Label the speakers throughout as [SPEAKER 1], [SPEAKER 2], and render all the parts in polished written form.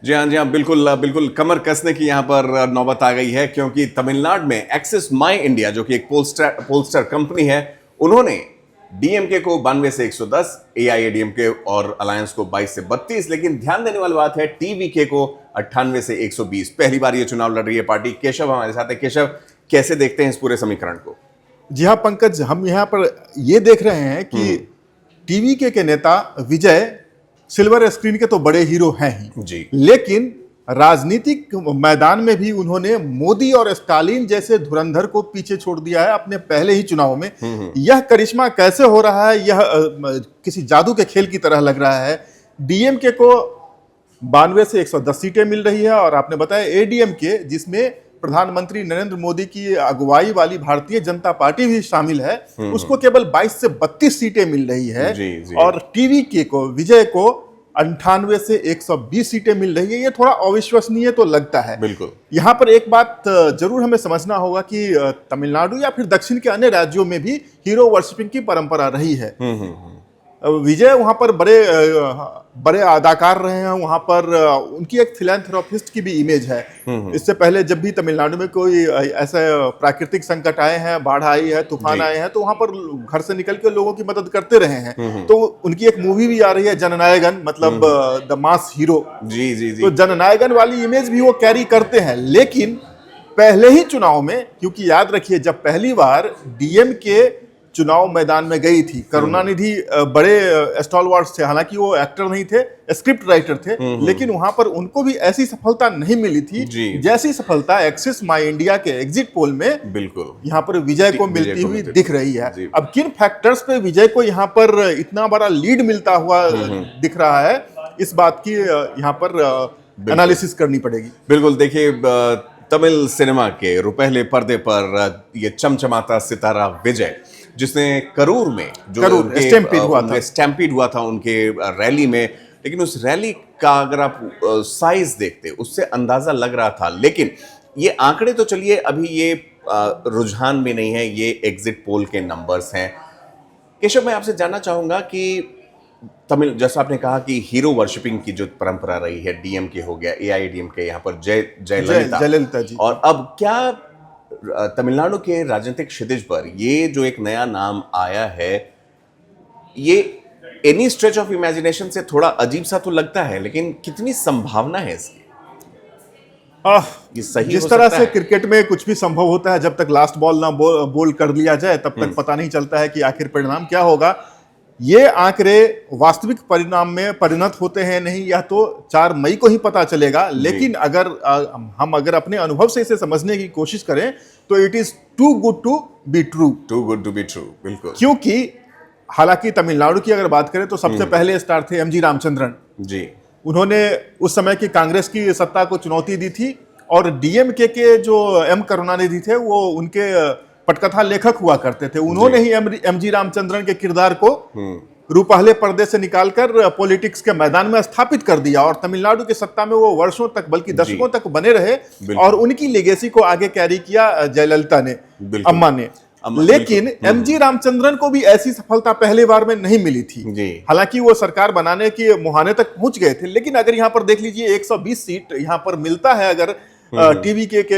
[SPEAKER 1] जी हाँ, बिल्कुल बिल्कुल कमर कसने की यहाँ पर नौबत आ गई है, क्योंकि तमिलनाडु में एक्सिस माई इंडिया जो कि एक पोलस्टर कंपनी है, उन्होंने डीएमके को 92 से 110, एआईएडीएमके और अलायंस को 22 से 32, लेकिन ध्यान देने वाली बात है टीवीके को 98 से 120। पहली बार ये चुनाव लड़ रही है पार्टी। केशव हमारे साथ है। केशव, कैसे देखते हैं इस पूरे समीकरण को?
[SPEAKER 2] जी हाँ पंकज, हम यहाँ पर ये देख रहे हैं कि टीवीके के नेता विजय सिल्वर स्क्रीन के तो बड़े हीरो हैं ही
[SPEAKER 1] जी,
[SPEAKER 2] लेकिन राजनीतिक मैदान में भी उन्होंने मोदी और स्टालिन जैसे धुरंधर को पीछे छोड़ दिया है अपने पहले ही चुनाव में। यह करिश्मा कैसे हो रहा है, यह किसी जादू के खेल की तरह लग रहा है। डीएमके को 92 से 110 सीटें मिल रही है और आपने बताया एडीएमके, जिसमें प्रधानमंत्री नरेंद्र मोदी की अगुवाई वाली भारतीय जनता पार्टी भी शामिल है, उसको केवल 22 से 32 सीटें मिल रही है।
[SPEAKER 1] जी।
[SPEAKER 2] और टीवीके को, विजय को 98 से 120 सीटें मिल रही है। ये थोड़ा अविश्वसनीय तो लगता है।
[SPEAKER 1] बिल्कुल।
[SPEAKER 2] यहाँ पर एक बात जरूर हमें समझना होगा कि तमिलनाडु या फिर दक्षिण के अन्य राज्यों में भी हीरो वर्शिपिंग की परंपरा रही है। विजय वहां पर बड़े अदाकार रहे हैं, वहां पर उनकी एक फिलैंथ्रोपिस्ट की भी इमेज है। इससे पहले जब भी तमिलनाडु में कोई ऐसे प्राकृतिक संकट आए हैं, बाढ़ आई है, तूफान आए हैं, तो वहां पर घर से निकल के लोगों की मदद करते रहे हैं। तो उनकी एक मूवी भी आ रही है जननायकन, मतलब द मास हीरो।
[SPEAKER 1] जी।
[SPEAKER 2] तो जननायकन वाली इमेज भी वो कैरी करते हैं। लेकिन पहले ही चुनाव में, क्योंकि याद रखिए जब पहली बार डीएमके चुनाव मैदान में गई थी, करुणानिधि बड़े स्टॉलवर्ड्स थे, हालांकि वो एक्टर नहीं थे, स्क्रिप्ट राइटर थे, लेकिन वहां पर उनको भी ऐसी सफलता नहीं मिली थी जैसी सफलता एक्सिस माई इंडिया के एग्जिट पोल में
[SPEAKER 1] बिल्कुल
[SPEAKER 2] यहाँ पर विजय को मिलती हुई दिख रही है। अब किन फैक्टर्स पे विजय को यहाँ पर इतना बड़ा लीड मिलता हुआ दिख रहा है, इस बात की यहाँ पर एनालिसिस करनी पड़ेगी।
[SPEAKER 1] बिल्कुल। देखिए, तमिल सिनेमा के रुपहले पर्दे पर ये चमचमाता सितारा विजय, जिसने करूर में जो स्टैम्पीड हुआ था उनके रैली में, लेकिन उस रैली का अगर आप साइज देखते उससे अंदाजा लग रहा था। लेकिन ये आंकड़े तो चलिए अभी ये रुझान भी नहीं है, ये एग्जिट पोल के नंबर्स हैं। केशव, मैं आपसे जानना चाहूंगा कि तमिल, जैसा आपने कहा कि हीरो वर्शिपिंग की जो परंपरा रही है, डीएमके हो गया, एआईएडीएमके, यहाँ पर जयललिता जी, और अब क्या तमिलनाडु के राजनीतिक क्षितिज पर ये जो एक नया नाम आया है, ये एनी स्ट्रेच ऑफ इमेजिनेशन से थोड़ा अजीब सा तो लगता है, लेकिन कितनी संभावना है इसकी?
[SPEAKER 2] ये सही जिस तरह से क्रिकेट में कुछ भी संभव होता है, जब तक लास्ट बॉल ना बोल कर लिया जाए तब तक पता नहीं चलता है कि आखिर परिणाम क्या होगा। ये आंकड़े वास्तविक परिणाम में परिणत होते हैं नहीं, यह तो 4 मई को ही पता चलेगा। लेकिन अगर हम अपने अनुभव से इसे समझने की कोशिश करें तो it is too good to be true.
[SPEAKER 1] बिल्कुल।
[SPEAKER 2] क्योंकि हालांकि तमिलनाडु की अगर बात करें तो सबसे पहले स्टार थे एमजी रामचंद्रन जी। उन्होंने उस समय की कांग्रेस की सत्ता को चुनौती दी थी, और डीएमके के जो एम करुणानिधि थे वो उनके पटकथा लेखक हुआ करते थे। उन्होंने ही एमजी रामचंद्रन के किरदार को रुपहले पर्दे से निकालकर पॉलिटिक्स के मैदान में स्थापित कर दिया, और तमिलनाडु की सत्ता में वो वर्षों तक बल्कि दशकों तक बने रहे, और उनकी लेगेसी को आगे कैरी किया जयललिता ने, अम्मा ने। लेकिन एमजी रामचंद्रन को भी ऐसी सफलता पहली बार में नहीं मिली थी। हालांकि वो सरकार बनाने के मुहाने तक पहुंच गए थे, लेकिन अगर यहाँ पर देख लीजिए 120 सीट यहाँ पर मिलता है अगर टीवीके के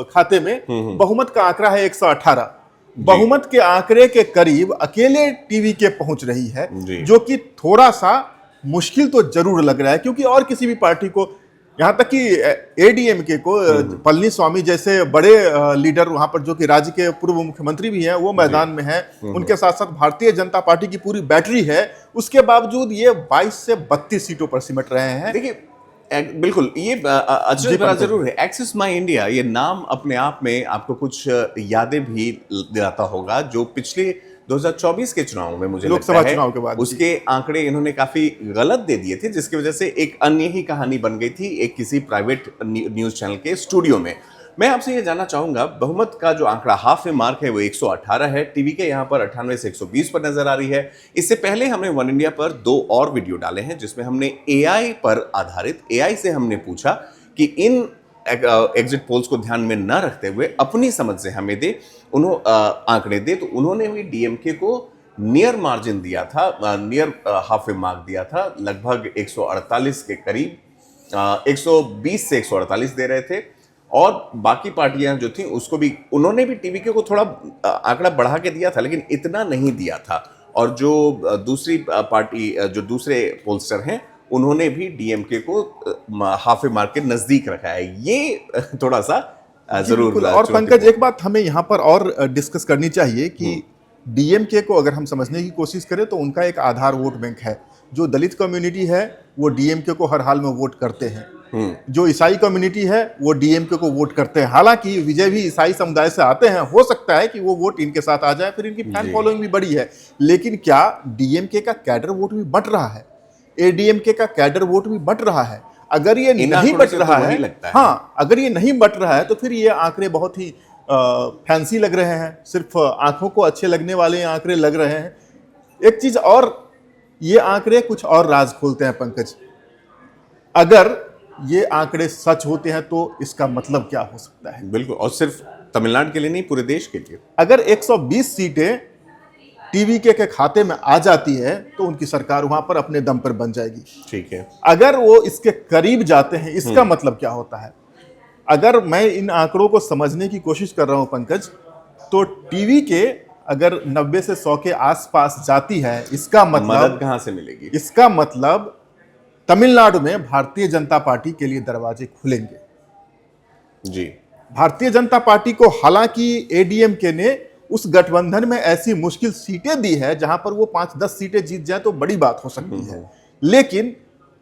[SPEAKER 2] खाते में, बहुमत का आंकड़ा है 118। बहुमत के आंकड़े के करीब अकेले टीवीके पहुंच रही है, जो कि थोड़ा सा मुश्किल तो जरूर लग रहा है, क्योंकि और किसी भी पार्टी को, यहां तक कि एडीएमके को पलनीस्वामी जैसे बड़े लीडर वहां पर, जो कि राज्य के पूर्व मुख्यमंत्री भी हैं, वो मैदान में हैं, उनके साथ साथ भारतीय जनता पार्टी की पूरी बैटरी है, उसके बावजूद ये 22 से 32 सीटों पर सिमट रहे हैं।
[SPEAKER 1] देखिए, बिल्कुल, ये अचरज बड़ा जरूर है। एक्सिस माई इंडिया, ये नाम अपने आप में आपको कुछ यादें भी दिलाता होगा, जो पिछले 2024 के चुनाव में मुझे
[SPEAKER 2] लोकसभा चुनाव के बाद
[SPEAKER 1] उसके आंकड़े इन्होंने काफी गलत दे दिए थे, जिसकी वजह से एक अन्य ही कहानी बन गई थी एक किसी प्राइवेट न्यूज चैनल के स्टूडियो में। मैं आपसे ये जानना चाहूंगा, बहुमत का जो आंकड़ा हाफ में मार्क है वो 118 है, टीवी के यहाँ पर 98 से 120 पर नजर आ रही है। इससे पहले हमने वन इंडिया पर 2 और वीडियो डाले हैं, जिसमें हमने एआई पर आधारित, एआई से हमने पूछा कि इन एग्जिट पोल्स को ध्यान में न रखते हुए अपनी समझ से हमें आंकड़े दे, तो उन्होंने भी डीएमके को नियर मार्जिन दिया था, नियर हाफ वे मार्क दिया था, लगभग 148 के करीब। 120 से 148 दे रहे थे, और बाकी पार्टियां जो थी उसको भी, उन्होंने भी टीवीके को थोड़ा आंकड़ा बढ़ा के दिया था, लेकिन इतना नहीं दिया था। और जो दूसरी पार्टी, जो दूसरे पोलस्टर हैं, उन्होंने भी डीएमके को हाफ मार्क के नजदीक रखा है। ये थोड़ा सा जरूर।
[SPEAKER 2] और पंकज, एक बात हमें यहाँ पर और डिस्कस करनी चाहिए कि डीएमके को अगर हम समझने की कोशिश करें तो उनका एक आधार वोट बैंक है। जो दलित कम्युनिटी है वो डीएमके को हर हाल में वोट करते हैं, जो ईसाई कम्युनिटी है वो डीएमके को वोट करते हैं। हालांकि विजय भी ईसाई समुदाय से आते हैं, हो सकता है कि वो वोट इनके साथ आ जाए, फिर इनकी फैन फॉलोइंग भी बड़ी है। लेकिन क्या डीएमके का कैडर वोट भी बट रहा है? एडीएमके का कैडर वोट भी बट रहा है? अगर ये नहीं बट रहा है, हाँ, अगर ये नहीं बट रहा है तो फिर ये आंकड़े बहुत ही फैंसी लग रहे हैं, सिर्फ आंखों को अच्छे लगने वाले आंकड़े लग रहे हैं। एक चीज और, ये आंकड़े कुछ और राज खोलते हैं पंकज। अगर ये आंकड़े सच होते हैं तो इसका मतलब क्या हो सकता है?
[SPEAKER 1] बिल्कुल, और सिर्फ तमिलनाडु के लिए नहीं, पूरे देश के लिए।
[SPEAKER 2] अगर 120 सीटें टीवीके के खाते में आ जाती है तो उनकी सरकार वहां पर अपने दम पर बन जाएगी।
[SPEAKER 1] ठीक है।
[SPEAKER 2] अगर वो इसके करीब जाते हैं, इसका मतलब क्या होता है? अगर मैं इन आंकड़ों को समझने की कोशिश कर रहा हूं पंकज, तो टीवीके अगर 90 से 100 के आसपास जाती है, इसका मतलब
[SPEAKER 1] मदद कहां से मिलेगी?
[SPEAKER 2] इसका मतलब तमिलनाडु में भारतीय जनता पार्टी के लिए दरवाजे खुलेंगे।
[SPEAKER 1] जी।
[SPEAKER 2] भारतीय जनता पार्टी को हालांकि एडीएमके ने उस गठबंधन में ऐसी मुश्किल सीटें दी है जहां पर वो 5-10 सीटें जीत जाए तो बड़ी बात हो सकती है। लेकिन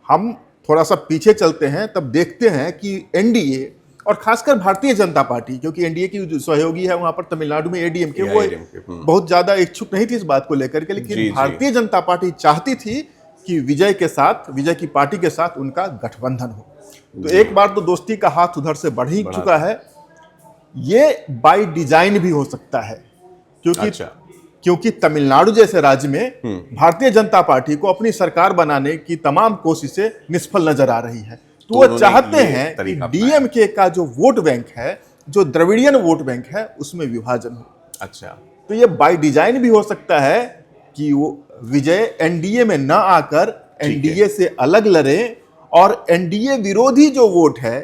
[SPEAKER 2] हम थोड़ा सा पीछे चलते हैं, तब देखते हैं कि एनडीए और खासकर भारतीय जनता पार्टी, क्योंकि एनडीए की जो सहयोगी है वहां पर तमिलनाडु में एडीएमके, वो बहुत ज्यादा इच्छुक नहीं थी इस बात को लेकर के। लेकिन भारतीय जनता पार्टी चाहती थी कि विजय के साथ, विजय की पार्टी के साथ उनका गठबंधन हो। तो एक बार तो दोस्ती का हाथ उधर से बढ़ ही चुका है। ये बाय डिजाइन भी हो सकता है, क्योंकि तमिलनाडु जैसे राज्य में भारतीय जनता पार्टी को अपनी सरकार बनाने की तमाम कोशिशें निष्फल नजर आ रही है। तो वो चाहते हैं कि डीएमके का जो वोट बैंक है, जो द्रविडियन वोट बैंक है, उसमें विभाजन हो।
[SPEAKER 1] अच्छा,
[SPEAKER 2] तो ये बाय डिजाइन भी हो सकता है कि वो विजय एनडीए में न आकर एनडीए से अलग लड़े और एनडीए विरोधी जो वोट है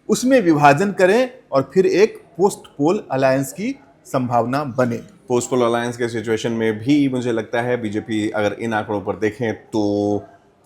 [SPEAKER 2] उसमें विभाजन करें और फिर एक पोस्ट पोल अलायंस की संभावना बने।
[SPEAKER 1] पोस्ट पोल अलायंस के सिचुएशन में भी मुझे लगता है बीजेपी अगर इन आंकड़ों पर देखें तो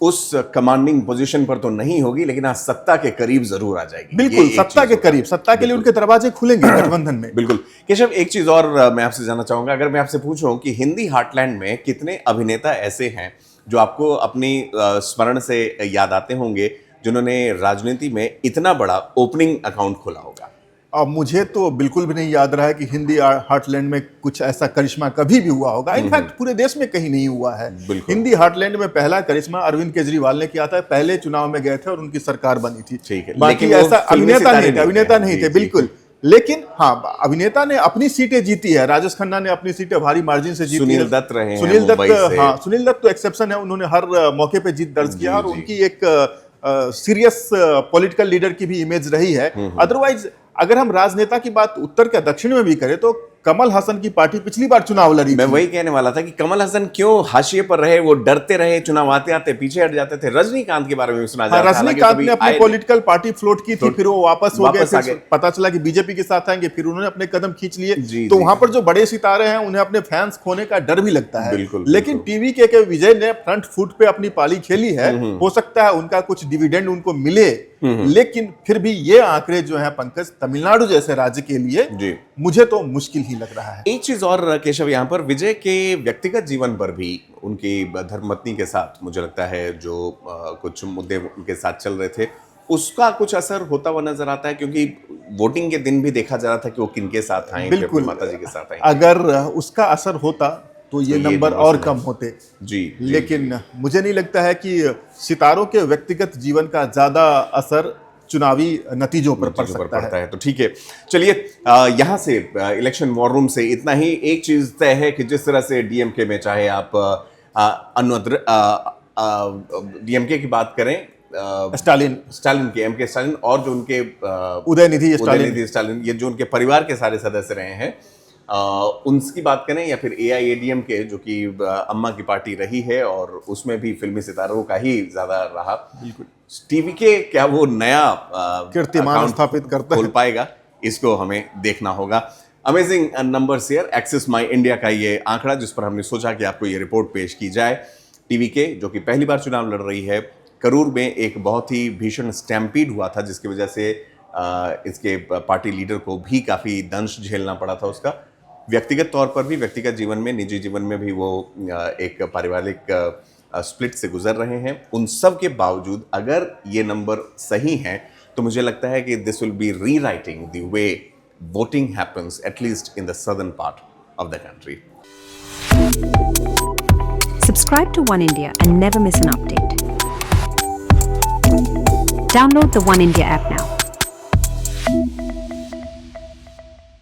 [SPEAKER 1] उस कमांडिंग पोजीशन पर तो नहीं होगी, लेकिन हाँ सत्ता के करीब जरूर आ जाएगी।
[SPEAKER 2] बिल्कुल, सत्ता के करीब, सत्ता के लिए उनके दरवाजे खुलेंगे गठबंधन में।
[SPEAKER 1] बिल्कुल। केशव, एक चीज और मैं आपसे जानना चाहूंगा, अगर मैं आपसे पूछूं कि हिंदी हार्टलैंड में कितने अभिनेता ऐसे हैं जो आपको अपनी स्मरण से याद आते होंगे, जिन्होंने राजनीति में इतना बड़ा ओपनिंग अकाउंट खोला होगा?
[SPEAKER 2] अब मुझे तो बिल्कुल भी नहीं याद रहा है कि हिंदी हार्टलैंड में कुछ ऐसा करिश्मा कभी भी हुआ होगा। इनफैक्ट पूरे देश में कहीं नहीं हुआ है। हिंदी हार्टलैंड में पहला करिश्मा अरविंद केजरीवाल ने किया था, पहले चुनाव में गए थे और उनकी सरकार बनी थी।
[SPEAKER 1] ठीक है,
[SPEAKER 2] बाकी ऐसा अभिनेता नहीं थे बिल्कुल। लेकिन हाँ, अभिनेता ने अपनी सीटें जीती है। राजेश खन्ना ने अपनी सीटें भारी मार्जिन से जीती है।
[SPEAKER 1] सुनील दत्त रहे हैं,
[SPEAKER 2] सुनील दत्त तो एक्सेप्शन है, उन्होंने हर मौके पे जीत दर्ज किया और उनकी एक सीरियस पॉलिटिकल लीडर की भी इमेज रही है। अदरवाइज अगर हम राजनेता की बात उत्तर के दक्षिण में भी करें तो कमल हसन की पार्टी पिछली बार चुनाव लड़ी।
[SPEAKER 1] मैं वही कहने वाला था कि कमल हसन क्यों हाशिए पर रहे, वो डरते रहे, चुनाव आते आते पीछे हट जाते थे। रजनीकांत के बारे में सुना जा रहा था।
[SPEAKER 2] रजनीकांत ने अपनी पॉलिटिकल पार्टी फ्लोट की थी, फिर वो वापस हो गए, पता चला कि बीजेपी के साथ आएंगे, फिर उन्होंने अपने कदम खींच लिए। तो वहां पर जो बड़े सितारे हैं उन्हें अपने फैंस खोने का डर भी लगता है। लेकिन टीवीके के विजय ने फ्रंट फुट पे अपनी पाली खेली है। हो सकता है उनका कुछ डिविडेंड उनको मिले, लेकिन फिर भी ये आंकड़े जो है पंकज, तमिलनाडु जैसे राज्य के लिए मुझे तो मुश्किल ही लग रहा है।
[SPEAKER 1] एक चीज और केशव, यहाँ पर विजय के व्यक्तिगत जीवन पर भी उनकी धर्मपत्नी के साथ मुझे लगता है जो कुछ मुद्दे उनके साथ चल रहे थे, उसका कुछ असर होता हुआ नजर आता है, क्योंकि वोटिंग के दिन भी देखा जा रहा था कि वो किनके साथ आए,
[SPEAKER 2] बिल्कुल
[SPEAKER 1] माता जी के साथ आए।
[SPEAKER 2] अगर उसका असर होता तो ये नंबर और कम होते
[SPEAKER 1] जी।
[SPEAKER 2] लेकिन मुझे नहीं लगता है कि सितारों के व्यक्तिगत जीवन का ज्यादा असर चुनावी नतीजों पर पड़ सकता है।
[SPEAKER 1] तो ठीक है, चलिए यहाँ से इलेक्शन वॉर रूम से इतना ही। एक चीज तय है कि जिस तरह से डीएमके में, चाहे आप डीएमके की बात करें, स्टालिन के, एमके स्टालिन, और जो उनके
[SPEAKER 2] उदयनिधि
[SPEAKER 1] स्टालिन, ये जो उनके परिवार के सारे सदस्य रहे हैं, उनकी बात करें, या फिर एआईएडीएमके जो कि अम्मा की पार्टी रही है और उसमें भी फिल्मी सितारों का ही ज्यादा रहा।
[SPEAKER 2] बिल्कुल।
[SPEAKER 1] टीवीके क्या वो नया
[SPEAKER 2] कीर्तिमान स्थापित करता
[SPEAKER 1] खोल पाएगा, इसको हमें देखना होगा। Amazing numbers here. Axis my India का ये आंकड़ा जिस पर हमने सोचा कि आपको ये रिपोर्ट पेश की जाए। टीवीके जो कि पहली बार चुनाव लड़ रही है, करूर में एक बहुत ही भीषण स्टैम्पीड हुआ था जिसकी वजह से इसके पार्टी लीडर को भी काफ़ी दंश झेलना पड़ा था उसका। व्यक्तिगत तौर पर भी, व्यक्तिगत जीवन में, निजी जीवन में भी वो एक पारिवारिक स्प्लिट से गुजर रहे हैं। उन सब के बावजूद अगर ये नंबर सही हैं तो मुझे लगता है कि this will be rewriting the way voting happens at least in the southern part of the country.
[SPEAKER 3] Subscribe to One India and never miss an update. Download the One India app now.